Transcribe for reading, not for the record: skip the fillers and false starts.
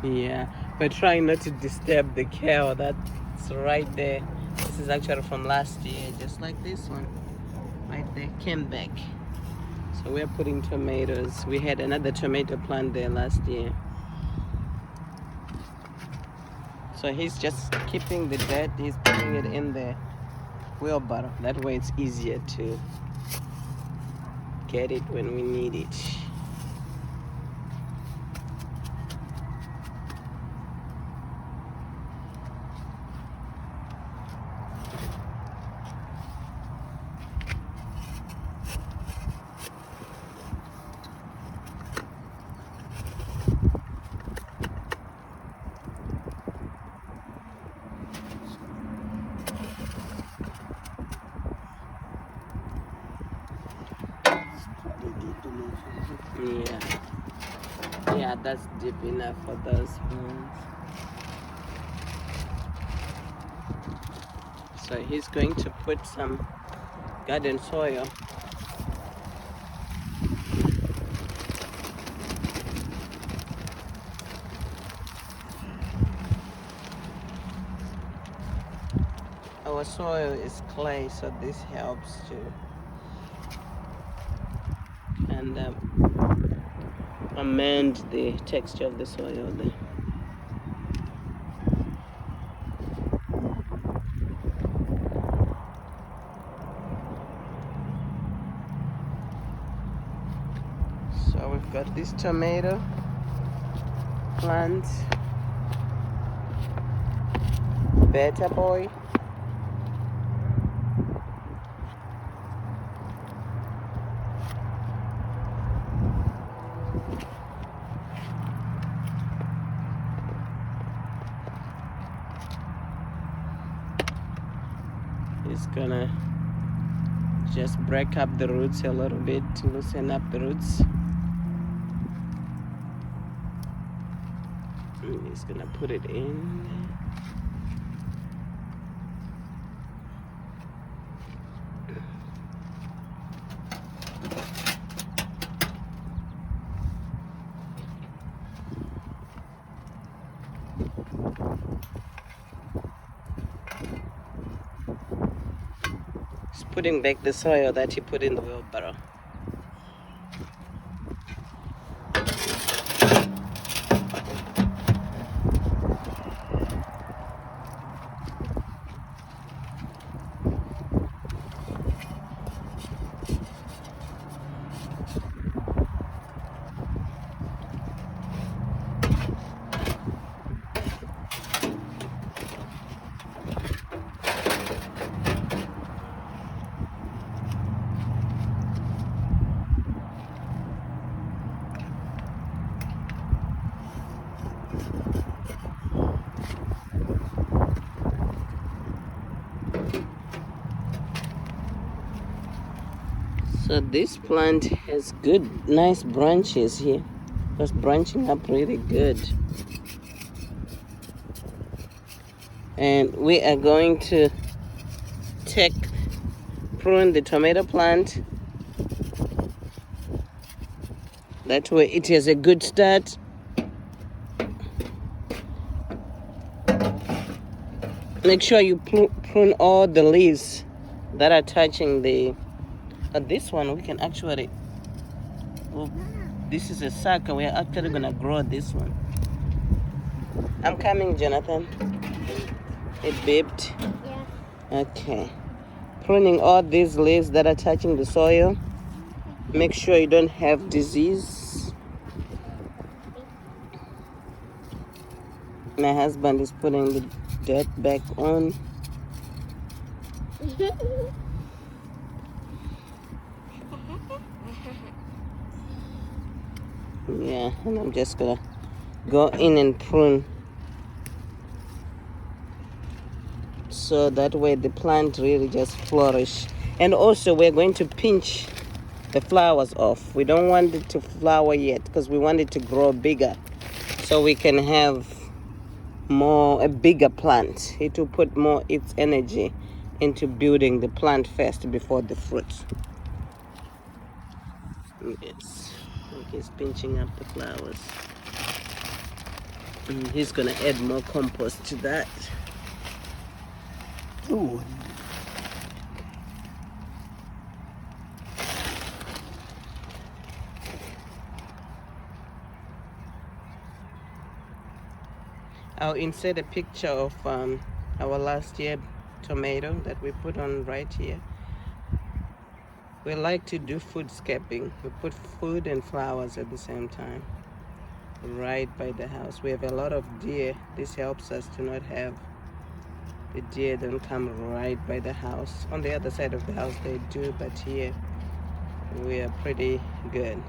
Yeah, we're trying not to disturb the cow that's right there. This is actually from last year, just like this one right there, came back. So we're putting tomatoes. We had another tomato plant there last year. So he's just keeping the dirt, he's putting it in the wheelbarrow. That way it's easier to get it when we need it. Yeah, that's deep enough for those ones. So he's going to put some garden soil. Our soil is clay, so this helps too. And amend the texture of the soil there. So we've got this tomato plant, better boy. He's gonna just break up the roots a little bit to loosen up the roots. And he's gonna put it in. He's putting back the soil that he put in the wheelbarrow. So this plant has good, nice branches here. It's branching up really good. And we are going to prune the tomato plant. That way it has a good start. Make sure you prune all the leaves that are touching the... this one we can actually... Well, this is a sucker. We're actually going to grow this one. I'm coming, Jonathan. It beeped. Yeah. Okay. Pruning all these leaves that are touching the soil. Make sure you don't have disease. My husband is putting the dirt back on. Yeah, and I'm just gonna go in and prune, so that way the plant really just flourish. And also we're going to pinch the flowers off. We don't want it to flower yet because we want it to grow bigger, so we can have a bigger plant. It will put more its energy into building the plant first before the fruit. Yes, he's pinching up the flowers. He's gonna add more compost to that. Ooh. I'll insert a picture of our last year tomato that we put on right here. We like to do foodscaping. We put food and flowers at the same time, right by the house. We have a lot of deer. This helps us to not have the deer don't come right by the house. On the other side of the house they do, but here we are pretty good.